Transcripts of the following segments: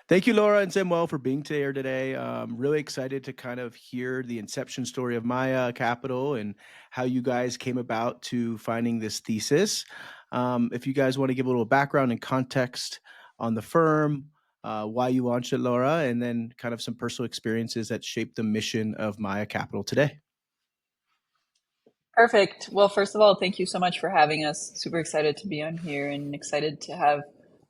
Thank you, Laura and Samuel, for being here today. Really excited to kind of hear the inception story of Maya Capital and how you guys came about to finding this thesis. If you guys want to give a little background and context on the firm, why you launched it, Laura, and then kind of some personal experiences that shaped the mission of Maya Capital today. Perfect. Well, first of all, thank you so much for having us. Super excited to be on here and excited to have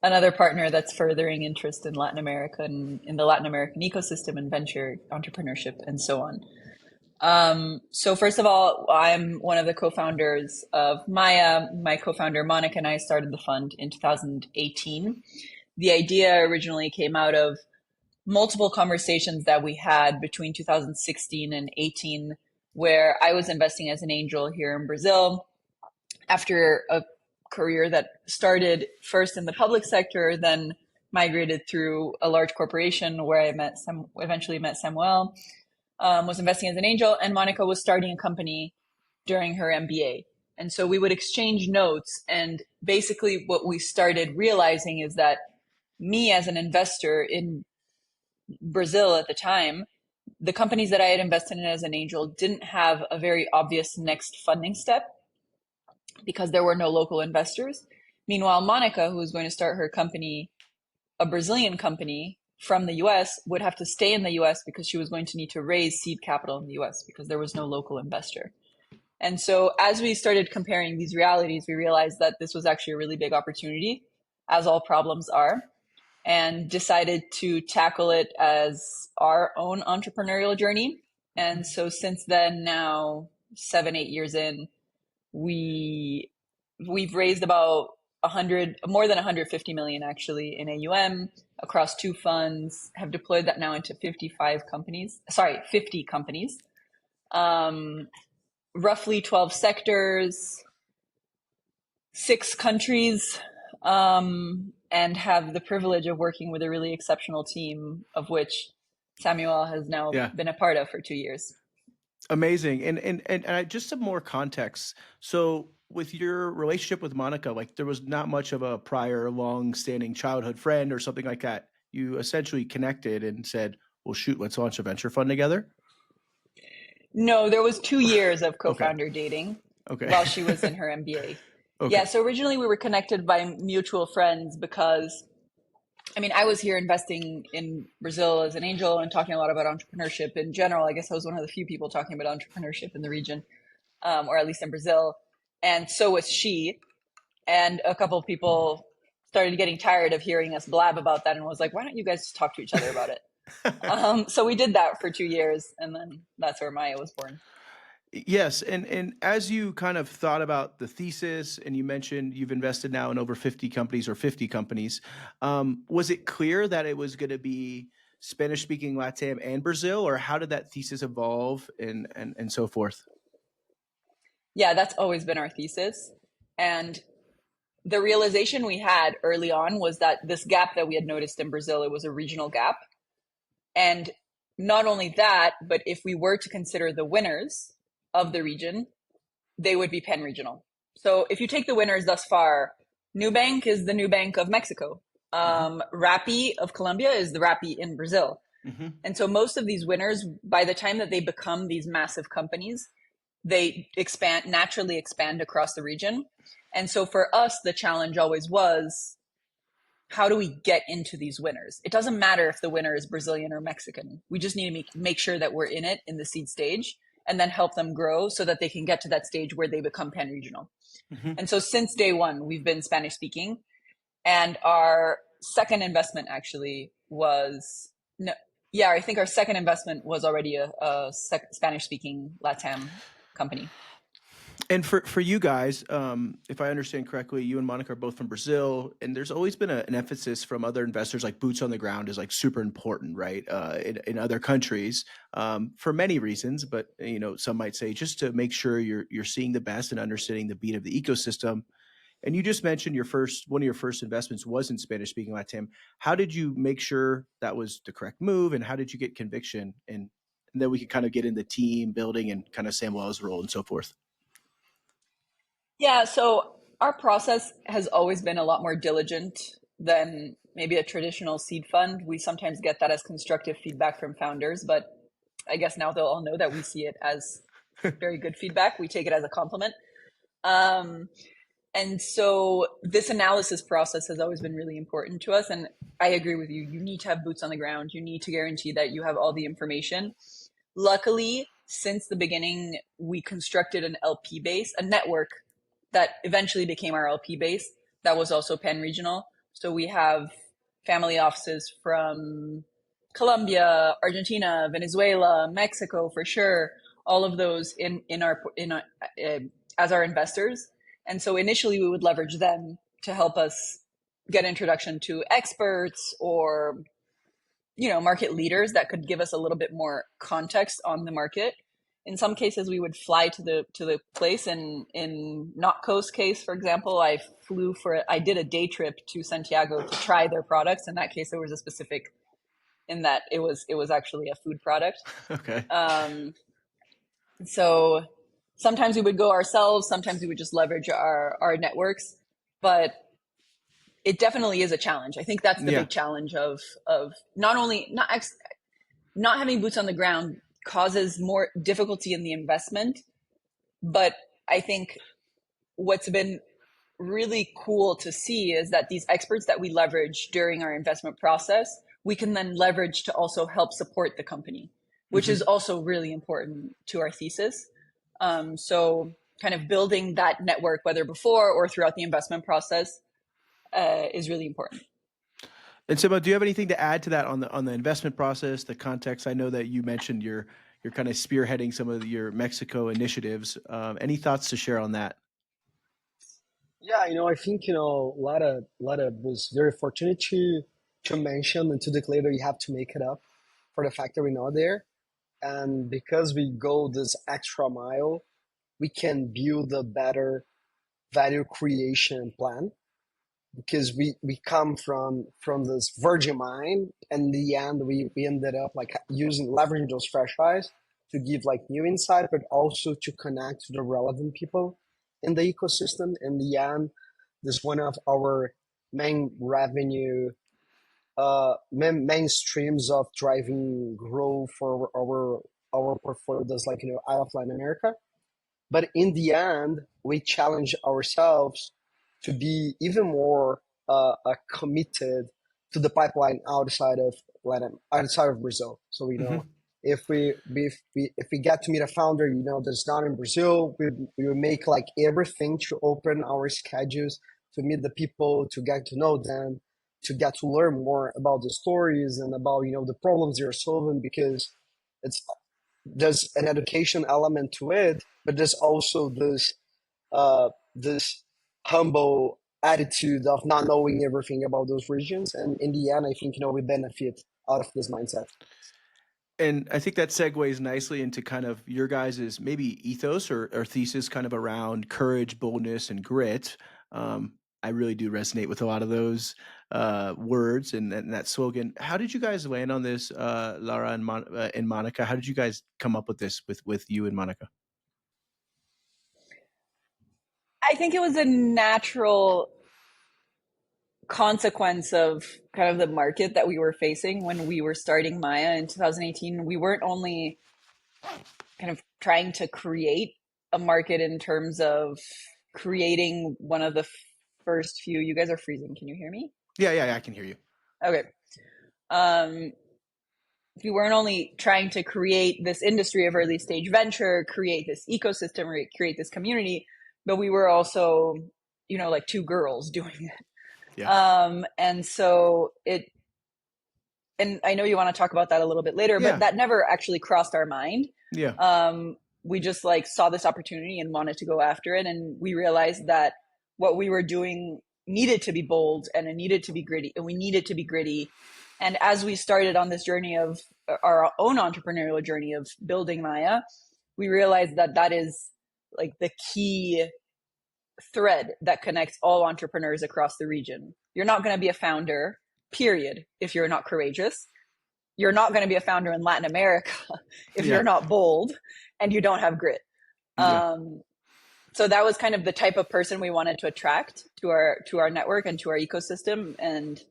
another partner that's furthering interest in Latin America and in the Latin American ecosystem and venture entrepreneurship and so on. So first of all, I'm one of the co-founders of Maya. My co-founder Monica and I started the fund in 2018. The idea originally came out of multiple conversations that we had between 2016 and 18, where I was investing as an angel here in Brazil after a career that started first in the public sector, then migrated through a large corporation where I eventually met Samuel, was investing as an angel, and Monica was starting a company during her MBA. And so we would exchange notes. And basically what we started realizing is that me as an investor in Brazil at the time, the companies that I had invested in as an angel didn't have a very obvious next funding step because there were no local investors. Meanwhile, Monica, who was going to start her company, a Brazilian company from the US, would have to stay in the US because she was going to need to raise seed capital in the US because there was no local investor. And so as we started comparing these realities, we realized that this was actually a really big opportunity, as all problems are, and decided to tackle it as our own entrepreneurial journey. And so since then, now 7-8 years in, we've raised about more than 150 million actually in AUM across 2 funds, have deployed that now into 50 companies, roughly 12 sectors, 6 countries, and have the privilege of working with a really exceptional team, of which Samuel has now been a part of for 2 years. Amazing. And just some more context. So with your relationship with Monica, like there was not much of a prior long-standing childhood friend or something like that. You essentially connected and said, well, shoot, let's launch a venture fund together. No, there was 2 years of co-founder dating while she was in her MBA. Yeah, so originally we were connected by mutual friends because, I mean, I was here investing in Brazil as an angel and talking a lot about entrepreneurship in general. I guess I was one of the few people talking about entrepreneurship in the region, or at least in Brazil. And so was she. And a couple of people started getting tired of hearing us blab about that and was like, why don't you guys just talk to each other about it? So we did that for 2 years, and then that's where Maya was born. Yes, and as you kind of thought about the thesis, and you mentioned you've invested now in over 50 companies or 50 companies, was it clear that it was going to be Spanish-speaking Latam and Brazil, or how did that thesis evolve and so forth? Yeah, that's always been our thesis. And the realization we had early on was that this gap that we had noticed in Brazil, it was a regional gap. And not only that, but if we were to consider the winners of the region, they would be pan-regional. So if you take the winners thus far, Nubank is the Nubank of Mexico. Rappi of Colombia is the Rappi in Brazil. And so most of these winners, by the time that they become these massive companies, they naturally expand across the region. And so for us, the challenge always was, how do we get into these winners? It doesn't matter if the winner is Brazilian or Mexican. We just need to make sure that we're in it in the seed stage and then help them grow so that they can get to that stage where they become pan-regional. And so since day one, we've been Spanish speaking. And our second investment actually was, I think our second investment was already a Spanish speaking Latam company. And for you guys, if I understand correctly, you and Monica are both from Brazil, and there's always been an emphasis from other investors, like boots on the ground is like super important, right? In other countries, for many reasons, but some might say just to make sure you're seeing the best and understanding the beat of the ecosystem. And you just mentioned one of your first investments was in Spanish-speaking Latam. How did you make sure that was the correct move, and how did you get conviction? And then we could kind of get into team building and kind of Samuel's role and so forth. Yeah, so our process has always been a lot more diligent than maybe a traditional seed fund. We sometimes get that as constructive feedback from founders, but I guess now they'll all know that we see it as very good feedback. We take it as a compliment. And so this analysis process has always been really important to us. And I agree with you. You need to have boots on the ground. You need to guarantee that you have all the information. Luckily, since the beginning, we constructed an LP base, a network that eventually became our LP base that was also pan-regional. So we have family offices from Colombia, Argentina, Venezuela, Mexico, for sure. All of those in our as our investors. And so initially we would leverage them to help us get introduction to experts or, market leaders that could give us a little bit more context on the market. In some cases, we would fly to the place. And in Notco's case, for example, I did a day trip to Santiago to try their products. In that case, there was a specific, in that it was actually a food product. Okay. So sometimes we would go ourselves, sometimes we would just leverage our networks, but it definitely is a challenge. I think that's the big challenge of not having boots on the ground causes more difficulty in the investment. But I think what's been really cool to see is that these experts that we leverage during our investment process, we can then leverage to also help support the company, which is also really important to our thesis. So kind of building that network, whether before or throughout the investment process, is really important. And Simo, do you have anything to add to that on the investment process, the context? I know that you mentioned you're kind of spearheading some of your Mexico initiatives. Any thoughts to share on that? Yeah, I think Lara was very fortunate to mention and to declare that you have to make it up for the fact that we're not there, and because we go this extra mile, we can build a better value creation plan, because we come from this virgin mind, and in the end we ended up like leveraging those fresh eyes to give like new insight, but also to connect to the relevant people in the ecosystem. In the end, this is one of our main revenue main streams of driving growth for our portfolio, that's like out of Latin America. But in the end, we challenge ourselves to be even more committed to the pipeline outside of Brazil. So if we get to meet a founder, that's not in Brazil, we will make like everything to open our schedules to meet the people, to get to know them, to get to learn more about the stories and about the problems they're solving, because there's an education element to it, but there's also this humble attitude of not knowing everything about those regions. And in the end, I think we benefit out of this mindset. And I think that segues nicely into kind of your guys' maybe ethos or thesis kind of around courage, boldness, and grit. I really do resonate with a lot of those words and that slogan. How did you guys land on this, Lara and Monica? How did you guys come up with this with you and Monica? I think it was a natural consequence of kind of the market that we were facing when we were starting Maya in 2018. We weren't only kind of trying to create a market in terms of creating one of the first few. You guys are freezing. Can you hear me? Yeah, I can hear you. Okay. We weren't only trying to create this industry of early stage venture, create this ecosystem, create this community, but we were also, like two girls doing it. Yeah. And so and I know you want to talk about that a little bit later, but that never actually crossed our mind. Yeah. We just like saw this opportunity and wanted to go after it. And we realized that what we were doing needed to be bold and it needed to be gritty, and we needed to be gritty. And as we started on this journey of our own entrepreneurial journey of building Maya, we realized that is like the key thread that connects all entrepreneurs across the region. You're not going to be a founder, period, if you're not courageous. You're not going to be a founder in Latin America if you're not bold and you don't have grit. So that was kind of the type of person we wanted to attract to our network and to our ecosystem. And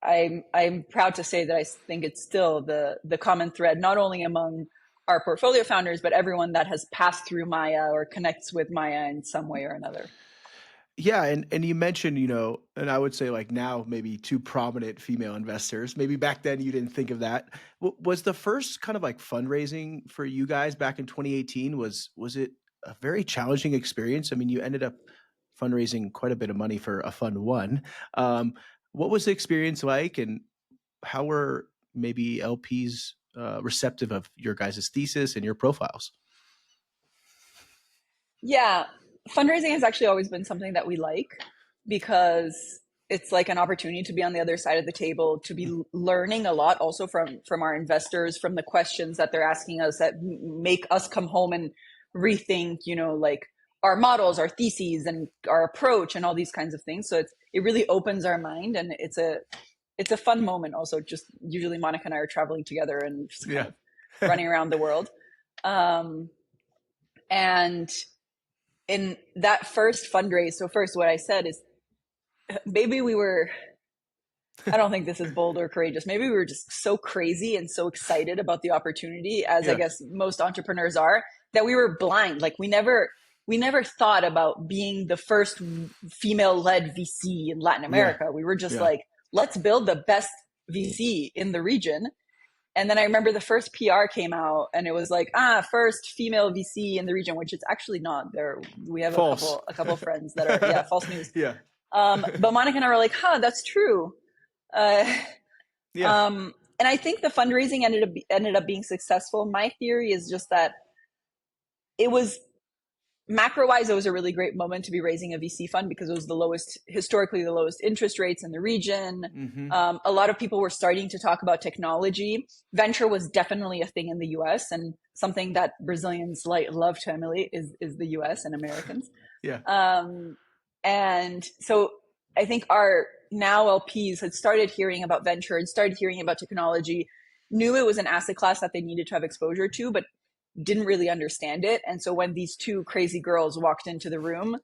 I'm proud to say that I think it's still the common thread, not only among our portfolio founders, but everyone that has passed through Maya or connects with Maya in some way or another. Yeah, and you mentioned, and I would say like now maybe two prominent female investors. Maybe back then you didn't think of that. Was the first kind of like fundraising for you guys back in 2018? Was it a very challenging experience? I mean, you ended up fundraising quite a bit of money for a fund one. What was the experience like, and how were maybe LPs receptive of your guys' thesis and your profiles? Yeah, fundraising has actually always been something that we like because it's like an opportunity to be on the other side of the table, to be learning a lot also from our investors, from the questions that they're asking us that make us come home and rethink, like our models, our theses, and our approach, and all these kinds of things. So it really opens our mind, and it's a fun moment. Also, just usually Monica and I are traveling together and just kind of running around the world, and in that first fundraise. So first, what I said is, maybe we were, I don't think this is bold or courageous. Maybe we were just so crazy and so excited about the opportunity, as I guess most entrepreneurs are, that we were blind. Like we never thought about being the first female-led VC in Latin America. We were just like, let's build the best VC in the region. And then I remember the first PR came out and it was like, first female VC in the region, which it's actually not. There, we have a couple friends that are, false news. But Monica and I were like, that's true. And I think the fundraising ended up being successful. My theory is just that it was, macro-wise, it was a really great moment to be raising a VC fund because it was historically the lowest interest rates in the region. A lot of people were starting to talk about technology. Venture was definitely a thing in the US, and something that Brazilians love to emulate is the US and Americans. And so I think our now LPs had started hearing about venture and started hearing about technology, knew it was an asset class that they needed to have exposure to, but didn't really understand it. And so when these two crazy girls walked into the room,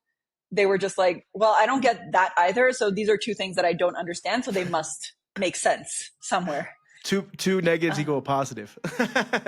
they were just like, well, I don't get that either. So these are two things that I don't understand. So they must make sense somewhere. Two negatives equal a positive.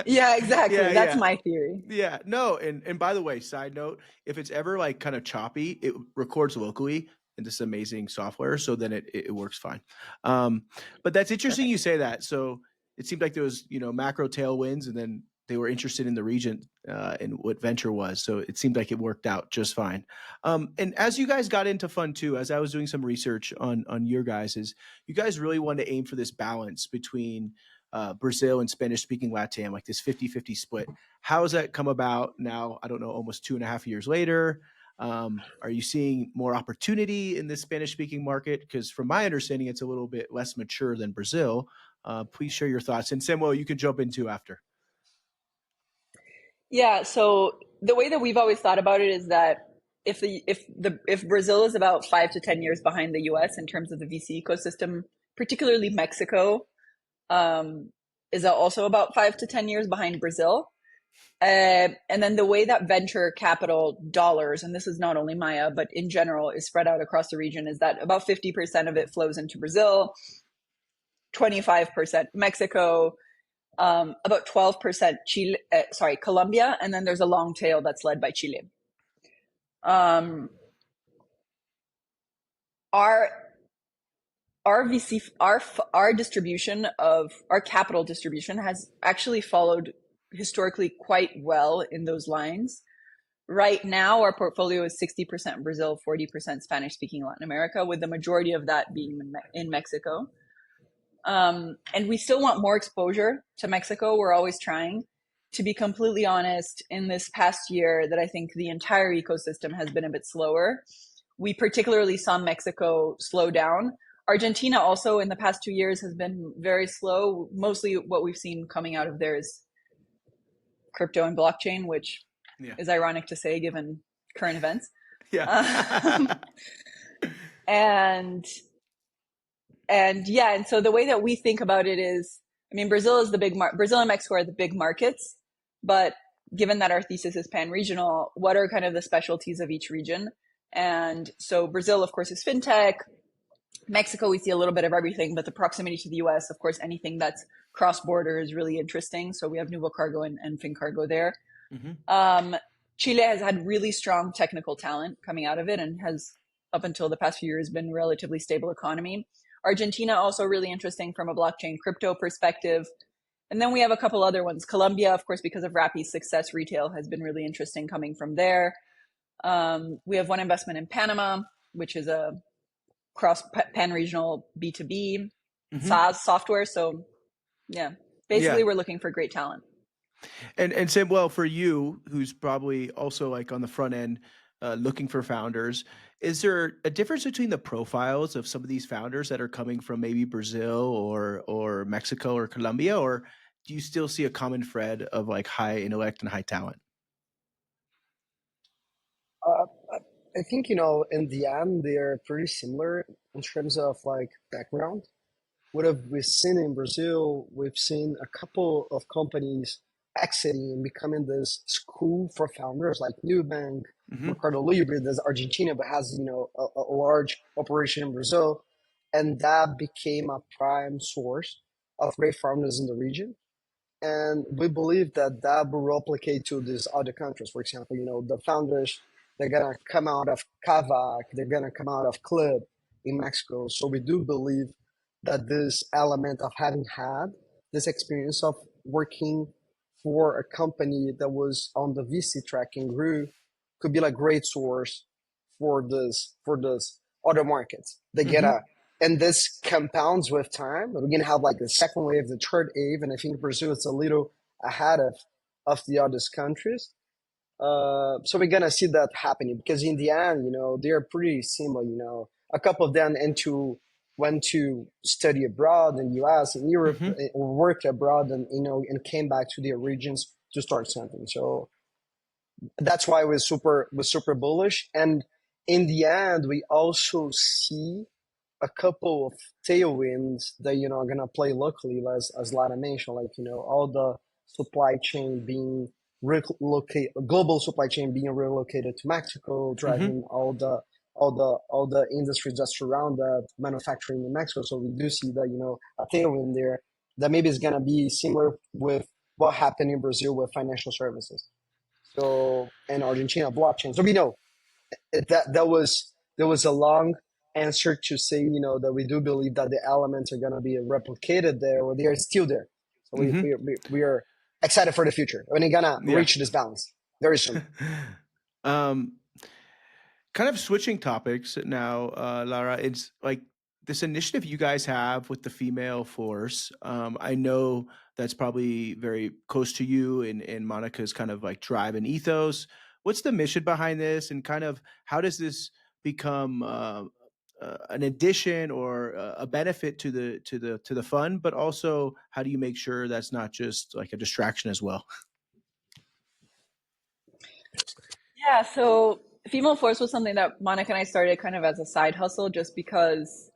Yeah, exactly. That's my theory. Yeah, no. And by the way, side note, if it's ever like kind of choppy, it records locally in this amazing software. So then it works fine. But that's interesting. You say that. So it seemed like there was, macro tailwinds, and then they were interested in the region and what venture was. So it seemed like it worked out just fine. And as you guys got into Fund 2, as I was doing some research on your guys's, you guys really wanted to aim for this balance between Brazil and Spanish-speaking Latam, like this 50-50 split. How has that come about now, I don't know, almost 2.5 years later? Are you seeing more opportunity in this Spanish-speaking market? Because from my understanding, it's a little bit less mature than Brazil. Please share your thoughts. And Samuel, you can jump into after. Yeah, so the way that we've always thought about it is that if Brazil is about 5 to 10 years behind the US in terms of the VC ecosystem, particularly Mexico, is also about 5 to 10 years behind Brazil. And then the way that venture capital dollars, and this is not only Maya, but in general is spread out across the region, is that about 50% of it flows into Brazil, 25% Mexico, about 12% Colombia, and then there's a long tail that's led by Chile. Our VC, our distribution of our capital distribution has actually followed historically quite well in those lines. Right now, our portfolio is 60% Brazil, 40% Spanish-speaking Latin America, with the majority of that being in Mexico. And we still want more exposure to Mexico. We're always trying. To be completely honest, in this past year that I think the entire ecosystem has been a bit slower, we particularly saw Mexico slow down. Argentina also in the past 2 years has been very slow. Mostly what we've seen coming out of there is crypto and blockchain, which is ironic to say given current events. And so the way that we think about it is, I mean, Brazil and Mexico are the big markets, but given that our thesis is pan-regional, what are kind of the specialties of each region? And so Brazil, of course, is fintech. Mexico, we see a little bit of everything, but the proximity to the US, of course, anything that's cross-border is really interesting. So we have Nuevo Cargo and FinCargo there. Chile has had really strong technical talent coming out of it and has, up until the past few years, been a relatively stable economy. Argentina, also really interesting from a blockchain crypto perspective. And then we have a couple other ones. Colombia, of course, because of Rappi's success, retail has been really interesting coming from there. We have one investment in Panama, which is a cross pan-regional B2B SaaS software. So yeah, basically we're looking for great talent. And Sam, well, for you, who's probably also like on the front end looking for founders, is there a difference between the profiles of some of these founders that are coming from maybe Brazil or Mexico or Colombia, or do you still see a common thread of like high intellect and high talent? I think, you know, in the end, they're pretty similar in terms of like background. What have we seen in Brazil? We've seen a couple of companies exiting and becoming this school for founders like Nubank, Mercado Libre, there's Argentina, but has, you know, a large operation in Brazil. And that became a prime source of great founders in the region. And we believe that that will replicate to these other countries. For example, you know, the founders, they're going to come out of Kavak, they're going to come out of Club in Mexico. So we do believe that this element of having had this experience of working for a company that was on the VC track and grew could be like great source for this other markets. They're gonna, and this compounds with time. We're gonna have like the second wave, the third wave, and I think Brazil is a little ahead of the other countries. So we're gonna see that happening because in the end, you know, they're pretty similar. You know, a couple of them went to study abroad in US and Europe, or worked abroad, and you know, and came back to their regions to start something. So that's why we're super bullish. And in the end, we also see a couple of tailwinds that, you know, are gonna play locally, as Lara mentioned, like, you know, all the supply chain being relocated, global supply chain being relocated to Mexico, driving all the industries that surround that manufacturing in Mexico. So we do see that, you know, a tailwind there that maybe is gonna be similar with what happened in Brazil with financial services. So, and Argentina blockchain. So we know there was a long answer to say, you know, that we do believe that the elements are going to be replicated there, or they are still there. So we are excited for the future. We're going to reach this balance very soon. Kind of switching topics now, Lara, it's like this initiative you guys have with the female force. I know that's probably very close to you and Monica's kind of like drive and ethos. What's the mission behind this, and kind of how does this become an addition or a benefit to the fund, but also how do you make sure that's not just like a distraction as well? Yeah, so Female Force was something that Monica and I started kind of as a side hustle, just because,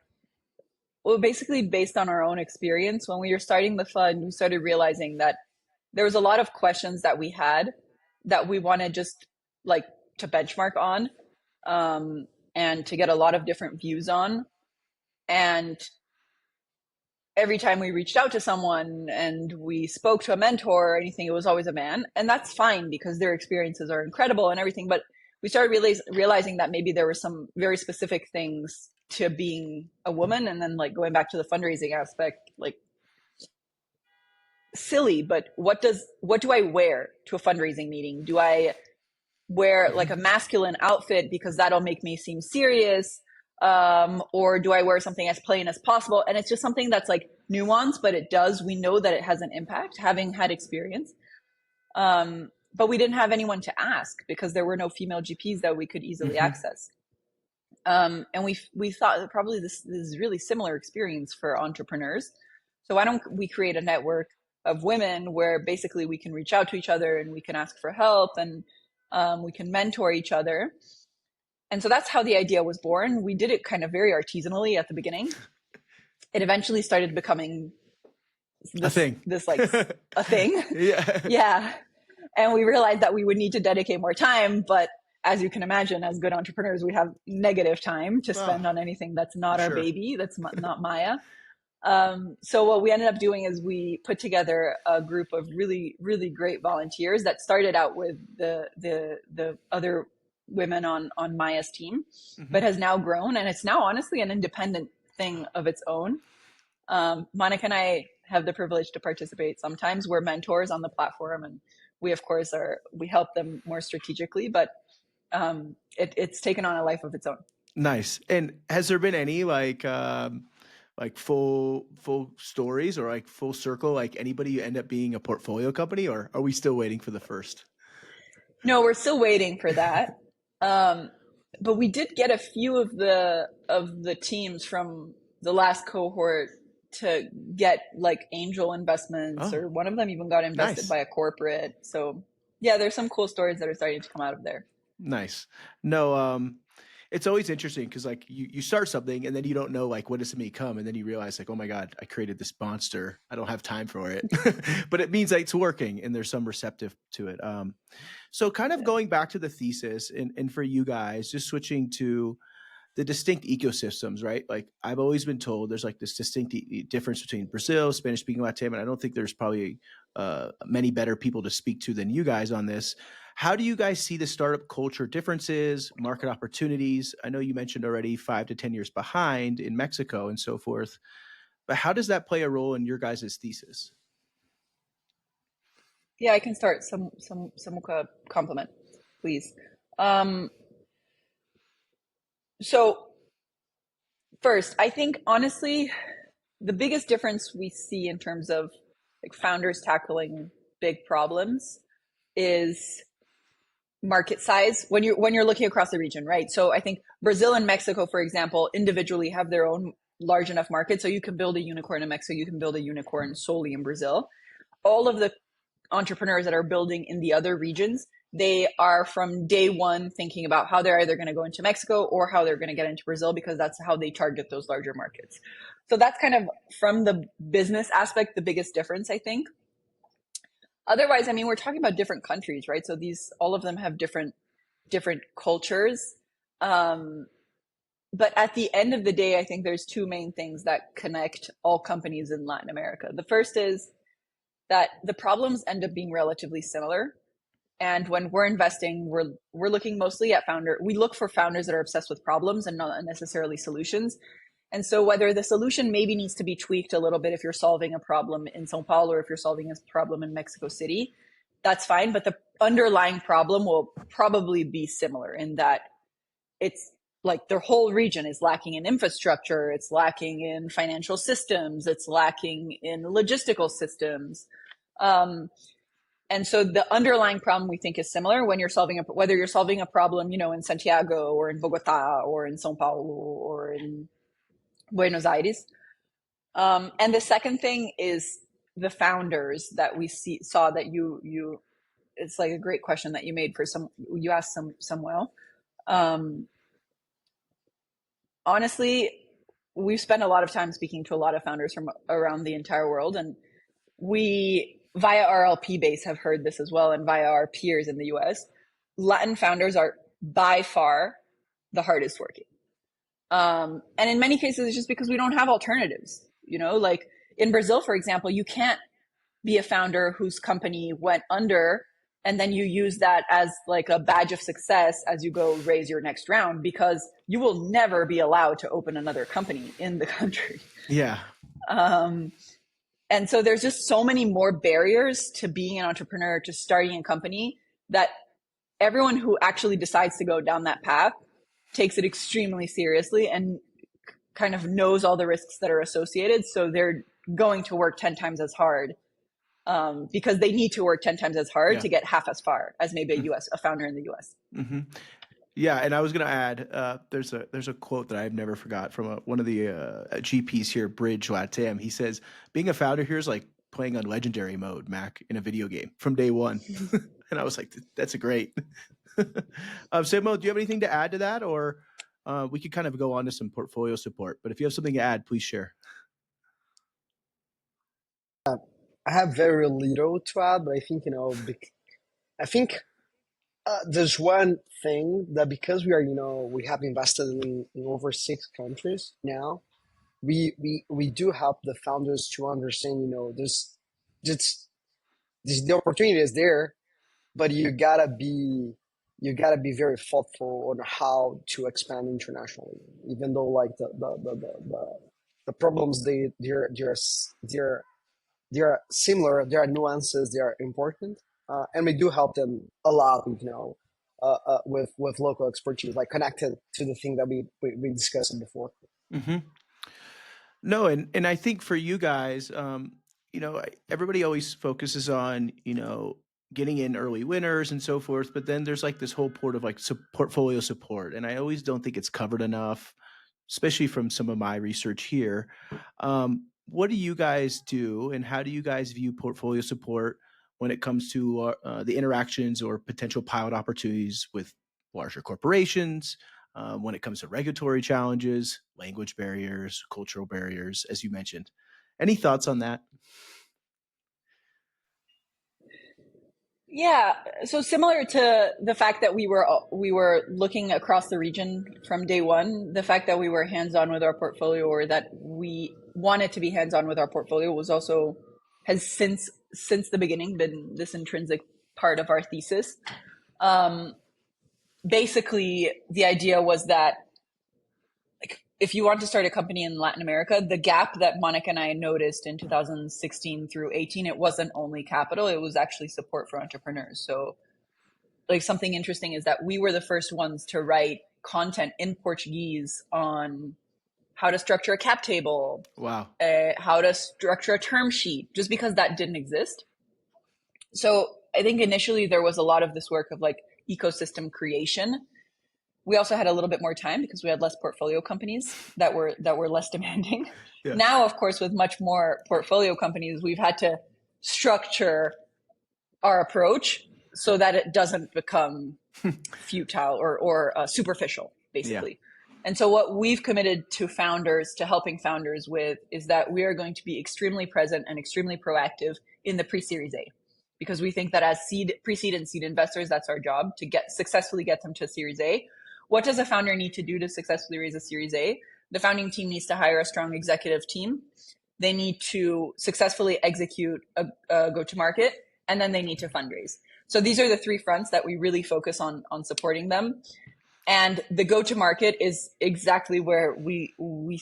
well, basically based on our own experience. When we were starting the fund, we started realizing that there was a lot of questions that we had that we wanted just like to benchmark on, and to get a lot of different views on. And every time we reached out to someone and we spoke to a mentor or anything, it was always a man. And that's fine because their experiences are incredible and everything. But we started realizing that maybe there were some very specific things to being a woman. And then like going back to the fundraising aspect, like silly, but what do I wear to a fundraising meeting? Do I wear like a masculine outfit because that'll make me seem serious? Or do I wear something as plain as possible? And it's just something that's like nuanced, but we know that it has an impact, having had experience. But we didn't have anyone to ask because there were no female GPs that we could easily access. And we thought that probably this is really similar experience for entrepreneurs. So why don't we create a network of women where basically we can reach out to each other and we can ask for help, and we can mentor each other. And so that's how the idea was born. We did it kind of very artisanally at the beginning. It eventually started becoming a thing. Yeah. And we realized that we would need to dedicate more time. But as you can imagine, as good entrepreneurs, we have negative time to Oh, spend on anything that's not for our sure. baby, that's not Maya. So what we ended up doing is we put together a group of really, really great volunteers that started out with the other women on Maya's team, Hmm. but has now grown, and it's now honestly an independent thing of its own. Monica and I have the privilege to participate sometimes. We're mentors on the platform, and we of course we help them more strategically, but it's taken on a life of its own. Nice. And has there been any like full stories or like full circle, like anybody end up being a portfolio company, or are we still waiting for the first? No, we're still waiting for that. Um, but we did get a few of the teams from the last cohort to get like angel investments, Oh, or one of them even got invested nice. by a corporate. So yeah, there's some cool stories that are starting to come out of there. Nice. No, it's always interesting because like you start something and then you don't know like what does it become, and then you realize like, oh my God, I created this monster. I don't have time for it. But it means like it's working and there's some receptive to it. So kind of Yeah. going back to the thesis and for you guys, just switching to the distinct ecosystems, right? Like I've always been told there's like this distinct difference between Brazil, Spanish speaking Latam, and I don't think there's probably many better people to speak to than you guys on this. How do you guys see the startup culture differences, market opportunities? I know you mentioned already 5 to 10 years behind in Mexico and so forth, but how does that play a role in your guys' thesis? Yeah, I can start some compliment, please. Um, so first, I think honestly, the biggest difference we see in terms of like founders tackling big problems is market size when you're looking across the region, right? So I think Brazil and Mexico, for example, individually have their own large enough market. So you can build a unicorn in Mexico, you can build a unicorn solely in Brazil. All of the entrepreneurs that are building in the other regions, they are from day one thinking about how they're either going to go into Mexico or how they're going to get into Brazil, because that's how they target those larger markets. So that's kind of from the business aspect, the biggest difference, I think. Otherwise, I mean, we're talking about different countries, right? So these, all of them have different cultures. Um, but at the end of the day, I think there's two main things that connect all companies in Latin America. The first is that the problems end up being relatively similar. And when we're investing, we're looking mostly at we look for founders that are obsessed with problems and not necessarily solutions. And so whether the solution maybe needs to be tweaked a little bit if you're solving a problem in Sao Paulo or if you're solving a problem in Mexico City, that's fine. But the underlying problem will probably be similar in that it's like their whole region is lacking in infrastructure, it's lacking in financial systems, it's lacking in logistical systems. Um, and so the underlying problem we think is similar when you're solving whether you're solving a problem, you know, in Santiago or in Bogota or in Sao Paulo or in Buenos Aires. And the second thing is the founders that we saw that you it's like a great question that you made for you asked Samuel. Um, honestly, we've spent a lot of time speaking to a lot of founders from around the entire world, and we via our LP base have heard this as well, and via our peers in the US, Latin founders are by far the hardest working. And in many cases, it's just because we don't have alternatives. You know, like in Brazil, for example, you can't be a founder whose company went under and then you use that as like a badge of success as you go raise your next round, because you will never be allowed to open another company in the country. Yeah. Um, and so there's just so many more barriers to being an entrepreneur, to starting a company, that everyone who actually decides to go down that path takes it extremely seriously and kind of knows all the risks that are associated. So they're going to work 10 times as hard, because they need to work 10 times as hard Yeah. to get half as far as maybe a founder in the US. Mm-hmm. Yeah, and I was going to add, there's a quote that I've never forgot from one of the GPs here, Bridge Latam. He says, "Being a founder here is like playing on legendary mode, Mac, in a video game from day one." And I was like, "That's a great." Simo, do you have anything to add to that, or we could kind of go on to some portfolio support? But if you have something to add, please share. I have very little to add, but I think, I think There's one thing that because we are, we have invested in over 6 countries now, we do help the founders to understand, this, the opportunity is there, but you gotta be very thoughtful on how to expand internationally, even though like the problems they're similar, there are nuances, they are important, and we do help them a lot, with local expertise, like connected to the thing that we discussed before. Hmm. No, and I think for you guys, everybody always focuses on, getting in early winners and so forth, but then there's like this whole port of like portfolio support, and I always don't think it's covered enough, especially from some of my research here. What do you guys do, and how do you guys view portfolio support when it comes to the interactions or potential pilot opportunities with larger corporations? When it comes to regulatory challenges, language barriers, cultural barriers, as you mentioned. Any thoughts on that? Yeah, so similar to the fact that we were looking across the region from day one, the fact that we were hands-on with our portfolio, or that we wanted to be hands-on with our portfolio, has since the beginning been this intrinsic part of our thesis. Basically, the idea was that, like, if you want to start a company in Latin America, the gap that Monica and I noticed in 2016 through 18, it wasn't only capital, it was actually support for entrepreneurs. So, like, something interesting is that we were the first ones to write content in Portuguese on how to structure a cap table. Wow. How to structure a term sheet, just because that didn't exist. So I think initially there was a lot of this work of like ecosystem creation. We also had a little bit more time because we had less portfolio companies that were less demanding. Yeah. Now, of course, with much more portfolio companies, we've had to structure our approach so that it doesn't become futile or superficial, basically. Yeah. And so what we've committed to helping founders with, is that we are going to be extremely present and extremely proactive in the pre-Series A, because we think that as pre-seed and seed investors, that's our job, to successfully get them to Series A. What does a founder need to do to successfully raise a Series A? The founding team needs to hire a strong executive team. They need to successfully execute a go-to-market, and then they need to fundraise. So these are the 3 fronts that we really focus on supporting them. And the go-to-market is exactly where we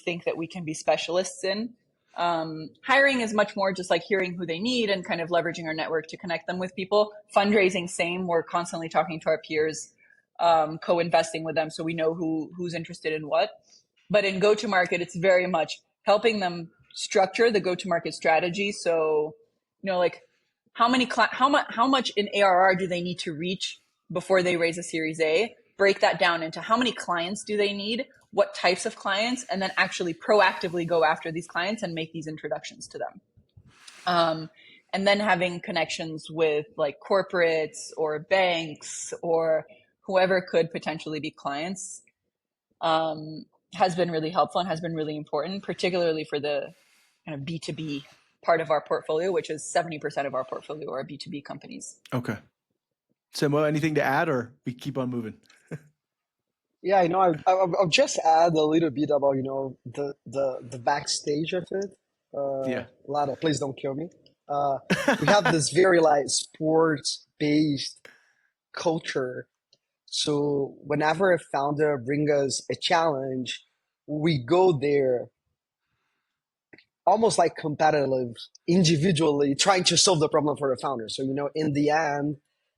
think that we can be specialists in. Hiring is much more just like hearing who they need and kind of leveraging our network to connect them with people. Fundraising, same. We're constantly talking to our peers, co-investing with them, so we know who's interested in what. But in go-to-market, it's very much helping them structure the go-to-market strategy. So, like how much in ARR do they need to reach before they raise a Series A? Break that down into how many clients do they need, what types of clients, and then actually proactively go after these clients and make these introductions to them. And then having connections with like corporates or banks or whoever could potentially be clients has been really helpful and has been really important, particularly for the kind of B2B part of our portfolio, which is 70% of our portfolio are B2B companies. Okay. Samuel, anything to add, or we keep on moving? Yeah, I'll just add a little bit about, the backstage of it. Yeah. Lara, please don't kill me. We have this very like sports-based culture. So whenever a founder brings us a challenge, we go there almost like competitive, individually trying to solve the problem for the founder. So, in the end,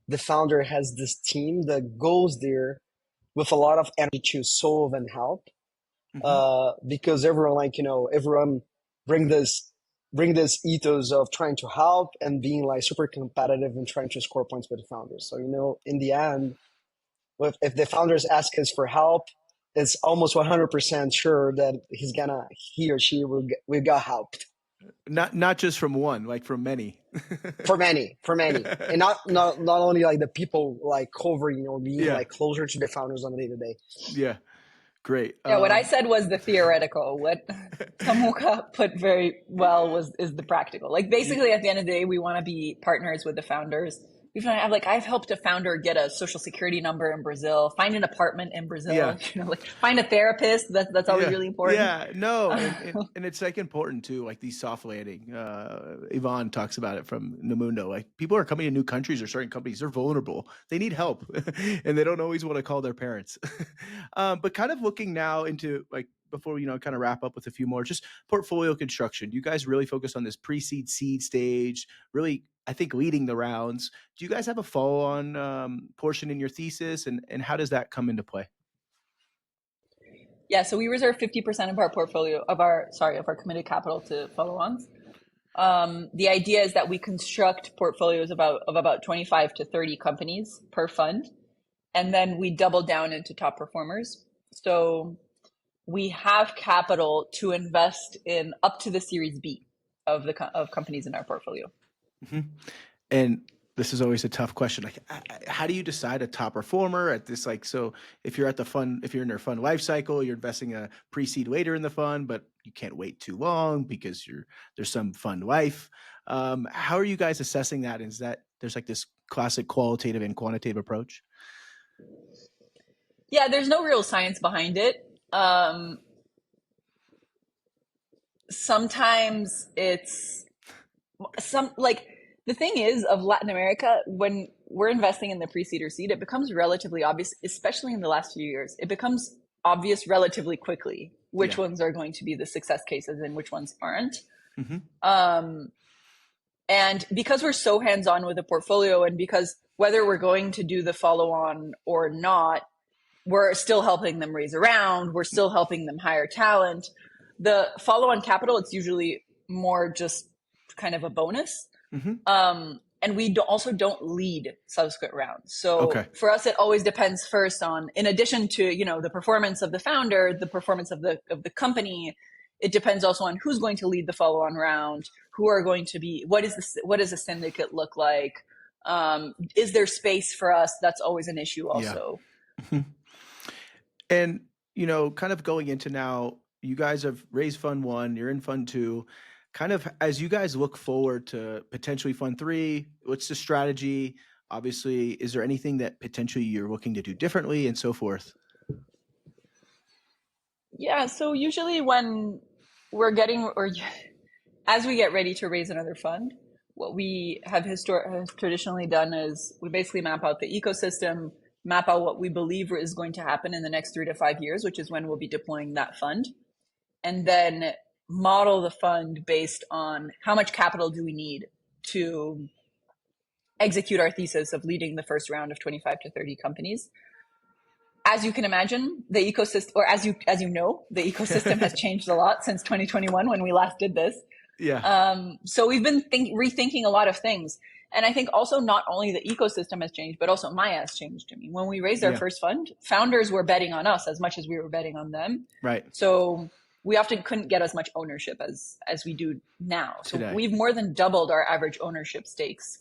the founder has this team that goes there with a lot of energy to solve and help, because everyone bring this ethos of trying to help and being like super competitive and trying to score points with the founders. So, in the end, if the founders ask us for help, it's almost 100% sure that he or she will get helped. Not just from one, like from many. for many, and not only like the people like covering or being like closer to the founders on a day to day. Yeah, great. Yeah, what I said was the theoretical. What Samuka put very well is the practical. Like basically, at the end of the day, we want to be partners with the founders. I've helped a founder get a social security number in Brazil, find an apartment in Brazil, Yeah. Find a therapist. That's always really important. Yeah, no, and it's like important too, like these soft landing. Yvonne talks about it from Namundo. Like people are coming to new countries or starting companies, they're vulnerable, they need help, and they don't always want to call their parents. But kind of looking now into like before we kind of wrap up with a few more, just portfolio construction. You guys really focus on this pre-seed seed stage, really, I think, leading the rounds. Do you guys have a follow-on portion in your thesis, and how does that come into play? Yeah, so we reserve 50% of our portfolio of our committed capital to follow-ons. The idea is that we construct portfolios of about 25 to 30 companies per fund, and then we double down into top performers. So we have capital to invest in up to the Series B of companies in our portfolio. Mm-hmm. And this is always a tough question. Like, how do you decide a top performer at this? Like, so if you're in their fund life cycle, you're investing a pre-seed later in the fund, but you can't wait too long because there's some fund life. How are you guys assessing that? Is that there's like this classic qualitative and quantitative approach? Yeah, there's no real science behind it. Sometimes it's the thing is of Latin America, when we're investing in the pre-seed or seed, it becomes relatively obvious, especially in the last few years. It becomes obvious relatively quickly which ones are going to be the success cases and which ones aren't. Mm-hmm. And because we're so hands-on with the portfolio, and because whether we're going to do the follow-on or not, we're still helping them raise a round, we're still helping them hire talent. The follow-on capital, it's usually more just kind of a bonus. Mm-hmm. And we also don't lead subsequent rounds. So for us, it always depends first on, in addition to, the performance of the founder, the performance of the company, it depends also on who's going to lead the follow-on round, who are going to be, what does the syndicate look like? Is there space for us? That's always an issue also. Yeah. And, kind of going into now, you guys have raised fund 1, you're in fund 2. Kind of as you guys look forward to potentially fund 3, what's the strategy? Obviously, is there anything that potentially you're looking to do differently and so forth? Yeah, so usually when as we get ready to raise another fund, what we have traditionally done is we basically map out the ecosystem, map out what we believe is going to happen in the next 3 to 5 years, which is when we'll be deploying that fund. And then model the fund based on how much capital do we need to execute our thesis of leading the first round of 25 to 30 companies. As you can imagine, the ecosystem, or as you know, the ecosystem has changed a lot since 2021 when we last did this. Yeah. So we've been rethinking a lot of things. And I think also not only the ecosystem has changed, but also Maya has changed. I mean, when we raised our first fund, founders were betting on us as much as we were betting on them. Right. So we often couldn't get as much ownership as we do now. So Today. We've more than doubled our average ownership stakes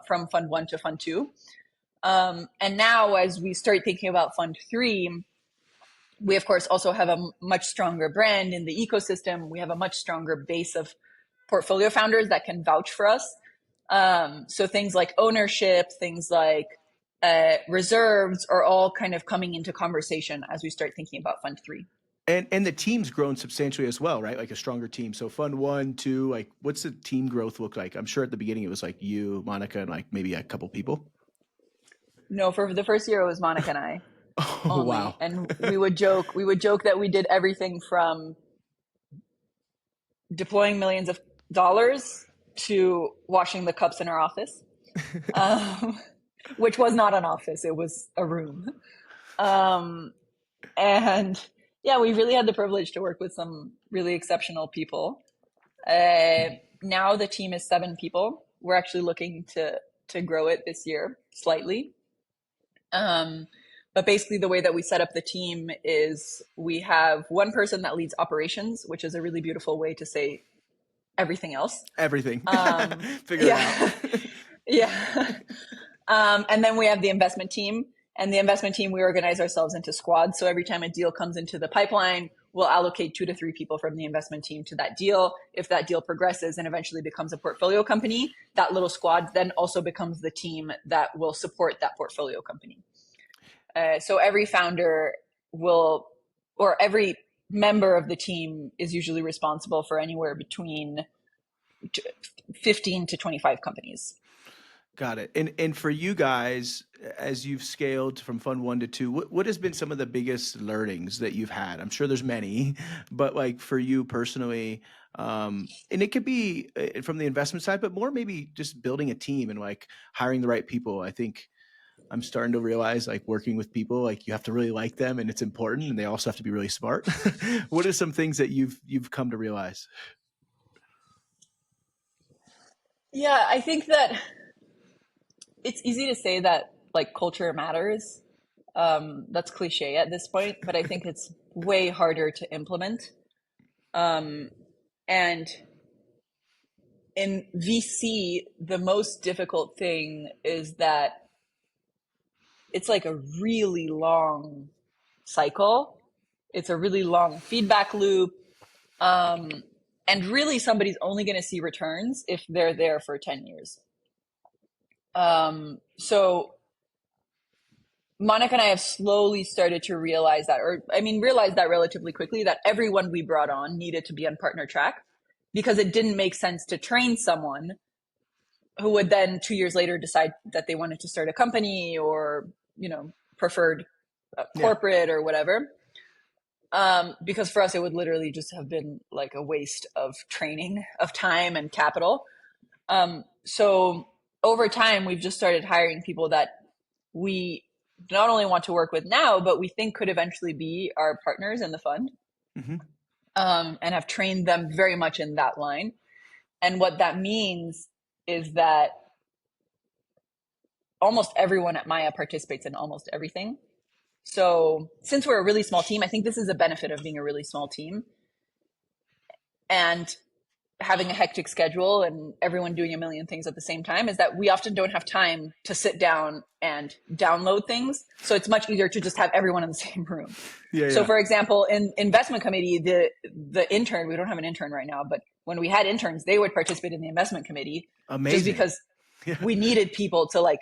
from fund 1 to fund 2. And now as we start thinking about fund 3, we of course also have a much stronger brand in the ecosystem. We have a much stronger base of portfolio founders that can vouch for us. So things like ownership, things like reserves are all kind of coming into conversation as we start thinking about fund 3. And the team's grown substantially as well, right? Like a stronger team. So fund 1, 2, like what's the team growth look like? I'm sure at the beginning it was like you, Monica, and like maybe a couple people. No, for the first year it was Monica and I. Oh, only. Wow. And we would joke that we did everything from deploying millions of dollars to washing the cups in our office, which was not an office, it was a room. And yeah, we really had the privilege to work with some really exceptional people. Now the team is 7 people. We're actually looking to grow it this year slightly. But basically the way that we set up the team is we have one person that leads operations, which is a really beautiful way to say everything else. Everything. Figure it out. Yeah. And then we have the investment team. And the investment team, we organize ourselves into squads. So every time a deal comes into the pipeline, we'll allocate 2 to 3 people from the investment team to that deal. If that deal progresses and eventually becomes a portfolio company, that little squad then also becomes the team that will support that portfolio company. So every founder will, or every member of the team is usually responsible for anywhere between 15 to 25 companies. Got it. And for you guys, as you've scaled from fund one to two, what has been some of the biggest learnings that you've had? I'm sure there's many, but like for you personally, and it could be from the investment side, but more maybe just building a team and like hiring the right people. I think I'm starting to realize like working with people, like you have to really like them and it's important, and they also have to be really smart. What are some things that you've come to realize? Yeah, I think that it's easy to say that like culture matters. That's cliche at this point, but I think it's way harder to implement. And in VC, the most difficult thing is that it's like a really long cycle. It's a really long feedback loop. And really, somebody's only going to see returns if they're there for 10 years. So Monica and I have slowly started to realize that, realized that relatively quickly, that everyone we brought on needed to be on partner track, because it didn't make sense to train someone who would then 2 years later decide that they wanted to start a company or, preferred corporate or whatever. Because for us, it would literally just have been like a waste of training, of time and capital. So over time, we've just started hiring people that we not only want to work with now, but we think could eventually be our partners in the fund, and have trained them very much in that line. And what that means is that almost everyone at Maya participates in almost everything. So since we're a really small team, I think this is a benefit of being a really small team and having a hectic schedule and everyone doing a million things at the same time, is that we often don't have time to sit down and download things. So it's much easier to just have everyone in the same room. So for example, in investment committee, the intern, we don't have an intern right now, but when we had interns, they would participate in the investment committee. Amazing. Just because we needed people to like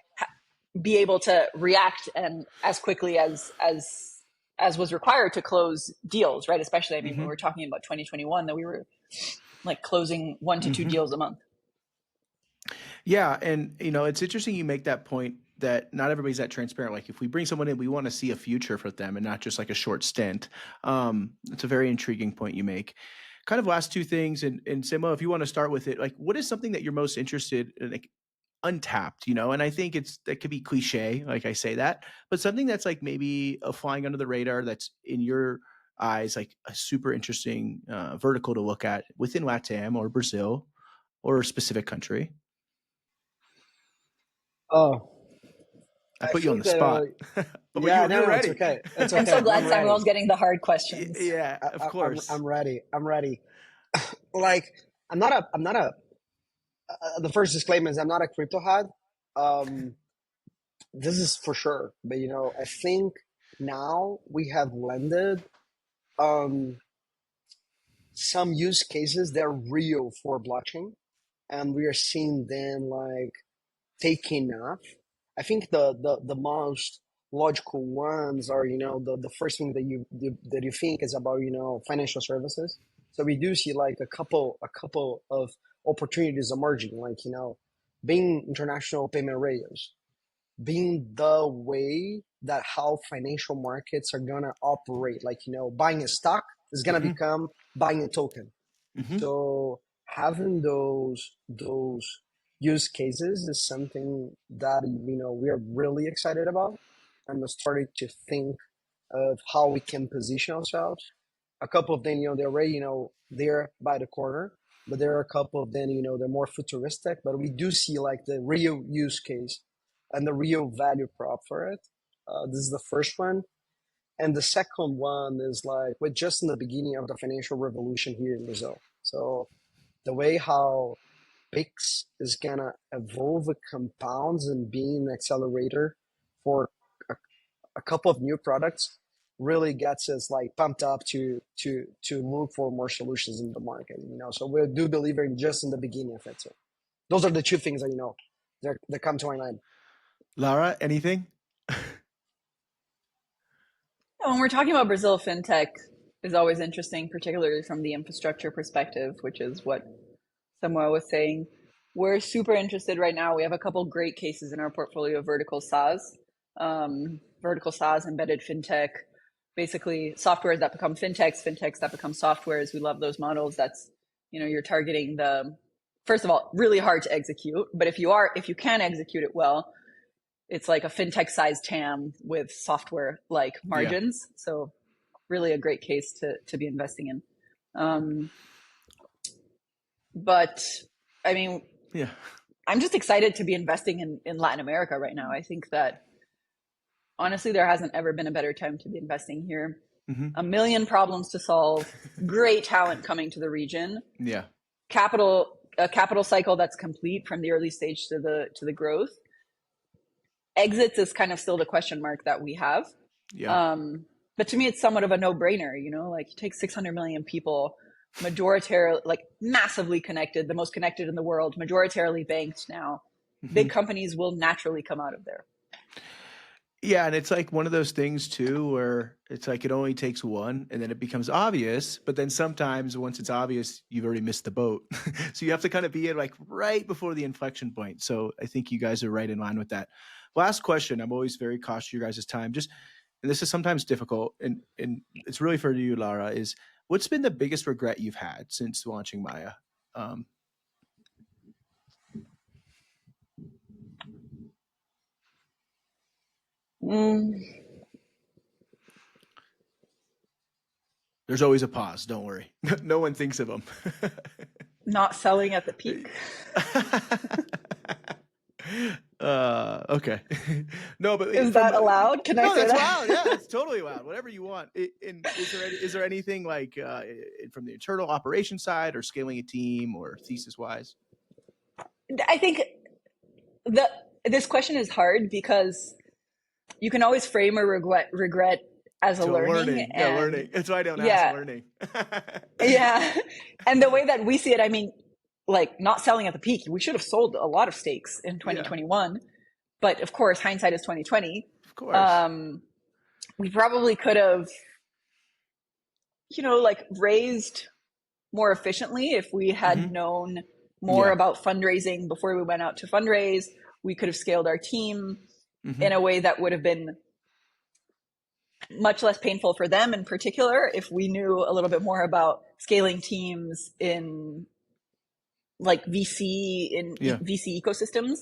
be able to react and as quickly as was required to close deals, right? Especially, when we were talking about 2021, that we were like closing 1 to 2 deals a month. Yeah. And, it's interesting you make that point that not everybody's that transparent. Like if we bring someone in, we want to see a future for them and not just like a short stint. It's a very intriguing point you make. Kind of last two things. And Simo, if you want to start with it, like what is something that you're most interested in, like untapped, and I think that could be cliche, like I say that, but something that's like maybe a flying under the radar that's in your eyes, like a super interesting vertical to look at within Latam or Brazil or a specific country. Oh, I put you on the spot. But yeah, you're ready. It's okay. It's okay. I'm so glad Samuel's getting the hard questions. Yeah, of course. I'm ready. Like, I'm not a, the first disclaimer is I'm not a crypto head. This is for sure. But, I think now we have landed some use cases that are real for blockchain, and we are seeing them like taking off. I think the most logical ones are, the first thing that you think is about, financial services. So we do see like a couple of opportunities emerging, like, being international payment rails, being the way that how financial markets are gonna operate. Like, buying a stock is gonna become buying a token. So having those use cases is something that we are really excited about, and starting to think of how we can position ourselves. A couple of them, they're already there by the corner, but there are a couple of them, they're more futuristic. But we do see like the real use case and the real value prop for it. This is the first one. And the second one is like we're just in the beginning of the financial revolution here in Brazil. So the way how Pix is gonna evolve with compounds and being an accelerator for a couple of new products really gets us like pumped up to look for more solutions in the market. So we do believe in just in the beginning of it. So those are the two things that that come to my mind. Lara, anything? When we're talking about Brazil, fintech is always interesting, particularly from the infrastructure perspective, which is what Samuel was saying. We're super interested right now. We have a couple great cases in our portfolio of vertical SaaS, embedded fintech, basically softwares that become fintechs that become softwares. We love those models. That's, you're targeting first of all, really hard to execute, but if you can execute it well, it's like a fintech sized TAM with software like margins. Yeah. So really a great case to be investing in. But I mean, yeah, I'm just excited to be investing in Latin America right now. I think that honestly, there hasn't ever been a better time to be investing here. Mm-hmm. A million problems to solve, great talent coming to the region. Yeah. A capital cycle that's complete from the early stage to the growth. Exits is kind of still the question mark that we have. Yeah. But to me, it's somewhat of a no-brainer, like you take 600 million people, majoritarily, like massively connected, the most connected in the world, majoritarily banked now. Mm-hmm. Big companies will naturally come out of there. Yeah, and it's like one of those things too, where it's like it only takes one, and then it becomes obvious. But then sometimes once it's obvious, you've already missed the boat. So you have to kind of be in like right before the inflection point. So I think you guys are right in line with that. Last question. I'm always very cautious of your guys' time. And this is sometimes difficult, and it's really for you, Lara. Is what's been the biggest regret you've had since launching Maya? There's always a pause. Don't worry. No one thinks of them. Not selling at the peak. Okay. No, but is that allowed? Can I say that's that? allowed. Yeah, it's totally allowed. Whatever you want. Is there anything like from the internal operation side or scaling a team or thesis wise? I think this question is hard because you can always frame a regret as a learning. Learning. That's why I don't ask learning. Yeah. And the way that we see it, I mean, like not selling at the peak, we should have sold a lot of stakes in 2021. Yeah. But of course, hindsight is 2020. Of course. We probably could have, like raised more efficiently if we had known more about fundraising before we went out to fundraise. We could have scaled our team in a way that would have been much less painful for them in particular if we knew a little bit more about scaling teams in like VC VC ecosystems.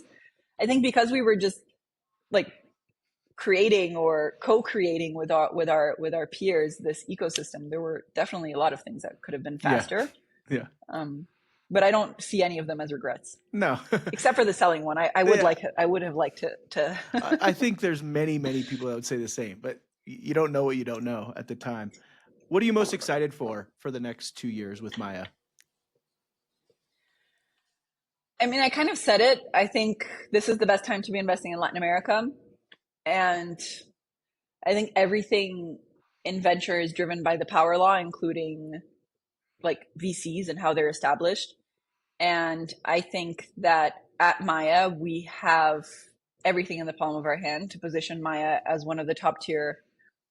I think because we were just like creating or co-creating with our peers this ecosystem, there were definitely a lot of things that could have been faster. Yeah. But I don't see any of them as regrets. No. Except for the selling one. I would have liked to I think there's many people that would say the same, but you don't know what you don't know at the time. What are you most excited for the next 2 years with Maya? I mean, I kind of said it. I think this is the best time to be investing in Latin America. And I think everything in venture is driven by the power law, including like VCs and how they're established. And I think that at Maya, we have everything in the palm of our hand to position Maya as one of the top tier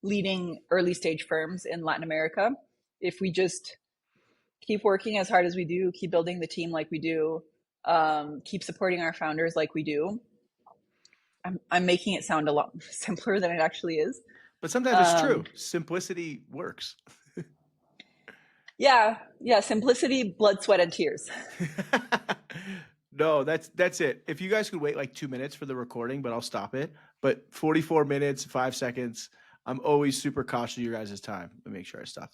leading early stage firms in Latin America. If we just keep working as hard as we do, keep building the team like we do, keep supporting our founders like we do. I'm making it sound a lot simpler than it actually is. But sometimes it's true. Simplicity works. Yeah. Simplicity, blood, sweat, and tears. No, that's it. If you guys could wait like 2 minutes for the recording, but I'll stop it. But 44 minutes, 5 seconds. I'm always super cautious of your guys' time. Let me make sure I stop it.